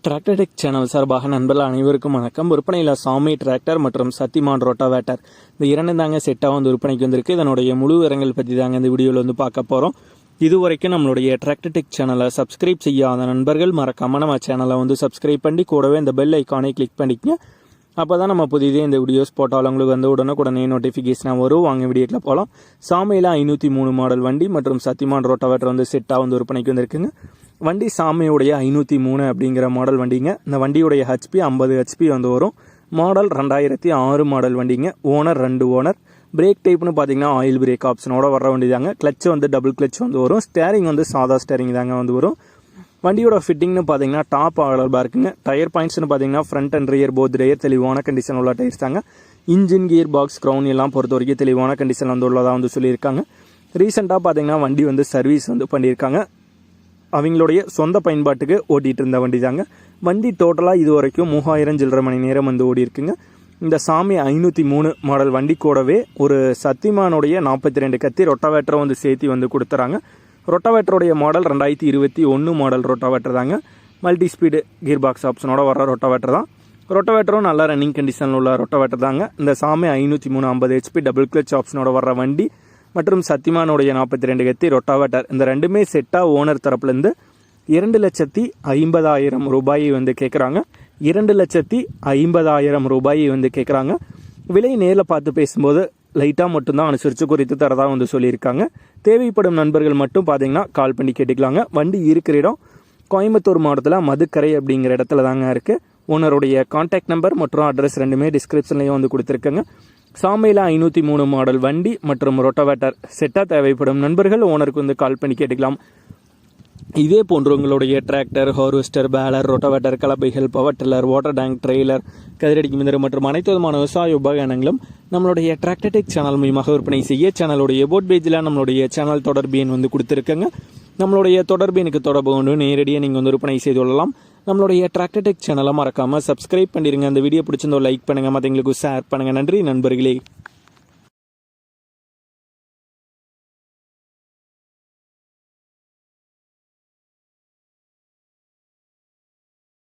Tractor tech channel சார்பாக நண்பர்கள் அனைவருக்கும் வணக்கம். விற்பனையில் சாமி டிராக்டர் மற்றும் சத்திமான் ரோட்டாவேட்டர் இந்த இரண்டு தாங்க செட்டாக விற்பனைக்கு வந்திருக்கு. இதனுடைய முழு விவரங்கள் பற்றி தாங்க இந்த வீடியோவில் பார்க்க போகிறோம். இதுவரைக்கும் நம்மளுடைய டிராக்டர் டெக் சேனலை சப்ஸ்கிரைப் செய்யாத நண்பர்கள் மறக்காம நம்ம சேனலை சப்ஸ்கிரைப் பண்ணி கூடவே இந்த பெல் ஐக்கானை கிளிக் பண்ணிக்கங்க. அப்போ தான் நம்ம புதிதே இந்த வீடியோஸ் போட்டாலும் உங்களுக்கு உடனே நோட்டிஃபிகேஷனாக வரும். வாங்க வீடியோக்கில் போகலாம். சாமியில் 503 மாடல் வண்டி மற்றும் சத்திமான் ரோட்டாவேட்டர் செட்டாக விற்பனைக்கு வந்திருக்குங்க. வண்டி சாமியுடைய 503 அப்படிங்கிற மாடல் வண்டிங்க. இந்த வண்டியுடைய ஹெச்பி 50 ஹெச்பி வரும். மாடல் 2006 மாடல் வண்டிங்க. Owner 2 owner. பிரேக் டைப்னு பார்த்தீங்கன்னா ஆயில் பிரேக் ஆப்ஷனோட வர வண்டி தாங்க. கிளச் டபுள் கிளச் வரும். ஸ்டேரிங் சாதா ஸ்டேரிங் தாங்க வரும். வண்டியோட ஃபிட்டிங்னு பார்த்தீங்கன்னா டாப் அவைலபிளாக இருக்குங்க. டயர் பாயிண்ட்ஸ்னு பார்த்தீங்கன்னா front and rear both tyre தெளிவான கண்டிஷன் உள்ள டயர்ஸ் தாங்க. இன்ஜின் கியர் பாக்ஸ் க்ரௌன் எல்லாம் பொறுத்த வரைக்கும் தெளிவான கண்டிஷன் உள்ளதாக சொல்லியிருக்காங்க. ரீசெண்டாக பார்த்தீங்கன்னா வண்டி சர்வீஸ் பண்ணியிருக்காங்க. அவங்களுடைய சொந்த பயன்பாட்டுக்கு ஓட்டிகிட்டு இருந்த வண்டி தாங்க. வண்டி டோட்டலாக இது வரைக்கும் 3000 சில்லரை மணி நேரம் ஓடி இருக்குங்க. இந்த சாமி 503 மாடல் வண்டி கூடவே ஒரு சத்திமானுடைய 42 கத்தி ரொட்டாவேட்டரை சேர்த்து கொடுத்துறாங்க. ரொட்டாவேட்டருடைய மாடல் 2021 மாடல் ரொட்டாவேட்டர் தாங்க. மல்டி ஸ்பீடு கியர் பாக்ஸ் ஆப்ஷனோட வர ரொட்டாவேட்டர் தான். ரொட்டாவேட்டரும் நல்ல ரன்னிங் கண்டிஷனில் உள்ள ரொட்டாவேட்டர் தாங்க. இந்த சாமி 503 50 ஹெச்பி டபுள் கிளச் ஆப்ஷனோட வர்ற வண்டி மற்றும் சத்திமானுடைய 42 கத்தி ரொட்டாவேட்டர் இந்த ரெண்டுமே செட்டாக ஓனர் தரப்புலேருந்து 2,50,000 ரூபாயை கேட்குறாங்க. 2,50,000 ரூபாயை கேட்குறாங்க. விலை நேரில் பார்த்து பேசும்போது லைட்டாக மட்டும்தான் அனுசரித்து குறித்து தரதாக சொல்லியிருக்காங்க. தேவைப்படும் நண்பர்கள் மட்டும் பார்த்தீங்கன்னா கால் பண்ணி கேட்டுக்கலாங்க. வண்டி இருக்கிற இடம் கோயம்புத்தூர் மாவட்டத்தில் மதுக்கரை அப்படிங்கிற இடத்துல தாங்க இருக்குது. ஓனருடைய கான்டாக்ட் நம்பர் மற்றும் அட்ரஸ் ரெண்டுமே டிஸ்கிரிப்ஷன்லேயும் கொடுத்துருக்கேங்க. சாமியில் 503 மாடல் வண்டி மற்றும் ரொட்டாவேட்டர் செட்டாக தேவைப்படும் நண்பர்கள் ஓனருக்கு கால் பண்ணி கேட்டுக்கலாம். இதே போன்று உங்களுடைய டிராக்டர், ஹார்வெஸ்டர், பேலர், ரொட்டாவேட்டர், கலப்பைகள், power tiller, water tank, trailer, கதிரடிக்கும் மிந்திரம் மற்றும் அனைத்து விதமான விவசாய உபகரணங்களும் நம்மளுடைய டிராக்டர் டெக் சேனல் மூலமாக விற்பனை செய்ய சேனலுடைய போட் பேஜில் நம்மளுடைய சேனல் தொடர்பு எண் கொடுத்துருக்கங்க. நம்மளுடைய தொடர்பு எனக்கு தொடர்பு கொண்டு நேரடியாக நீங்கள் விற்பனை செய்து கொள்ளலாம். நம்மளுடைய டிராக்டர் டெக் சேனலை மறக்காமல் சப்ஸ்கிரைப் பண்ணிடுங்க. அந்த வீடியோ பிடிச்சிருந்தோ லைக் பண்ணுங்கள், மற்றவங்களுக்கு ஷேர் பண்ணுங்கள். நன்றி நண்பர்களே.